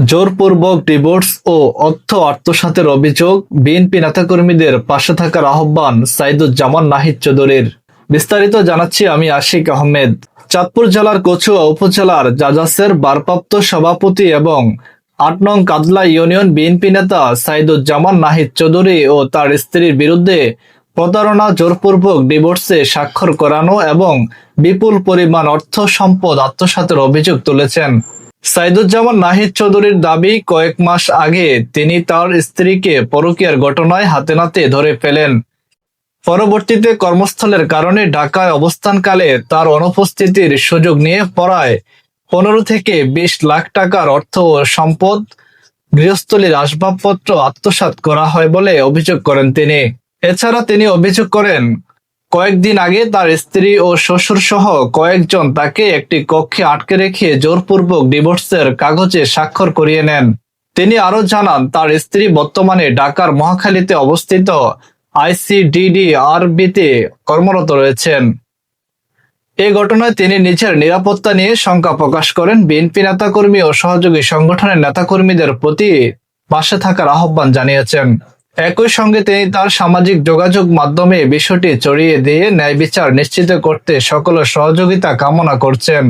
জোরপূর্বক ডিভোর্স ও অর্থ আত্মসাতের অভিযোগ, বিএনপি নেতাকর্মীদের পাশে থাকার আহ্বান সাইদুজ্জামান নাহিদ চৌধুরীর। বিস্তারিত জানাচ্ছি আমি আশিক আহমেদ। চাঁদপুর জেলার কচুয়া উপজেলার জাজাসের ভারপ্রাপ্ত সভাপতি এবং ৮ নং কাদলা ইউনিয়ন বিএনপি নেতা সাইদুজ্জামান নাহিদ চৌধুরী ও তার স্ত্রীর বিরুদ্ধে প্রতারণা, জোরপূর্বক ডিভোর্সে স্বাক্ষর করানো এবং বিপুল পরিমাণ অর্থ সম্পদ আত্মসাতের অভিযোগ তুলেছেন। সাইদুজ্জামান নাহিদ চৌধুরীর দাবি, কয়েক মাস আগে তিনি তার স্ত্রীকে পরকীয়ার ঘটনায় হাতে নাতে ধরে ফেলেন। পরবর্তীতে কর্মস্থলের কারণে ঢাকায় অবস্থানকালে তার অনুপস্থিতির সুযোগ নিয়ে প্রায় 15 থেকে 20 লাখ টাকার অর্থ ও সম্পদ, গৃহস্থলীর আসবাবপত্র আত্মসাৎ করা হয় বলে অভিযোগ করেন তিনি। এছাড়া তিনি অভিযোগ করেন, কয়েকদিন আগে তার স্ত্রী ও শ্বশুর সহ কয়েকজন তাকে একটি কক্ষে আটকে রেখে জোরপূর্বক ডিভোর্সের কাগজে স্বাক্ষর করিয়ে নেন। তিনি আরো জানান, তার স্ত্রী বর্তমানে ঢাকার মহাখালীতে অবস্থিত ICDDRBতে কর্মরত রয়েছেন। এ ঘটনায় তিনি নিজের নিরাপত্তা নিয়ে শঙ্কা প্রকাশ করেন। বিএনপি নেতাকর্মী ও সহযোগী সংগঠনের নেতাকর্মীদের প্রতি পাশে থাকার আহ্বান জানিয়েছেন। একই সঙ্গে তিনি তার সামাজিক যোগাযোগ মাধ্যমে বিষয়টি ছড়িয়ে দিয়ে ন্যায় বিচার নিশ্চিত করতে সকলের সহযোগিতা কামনা করছেন।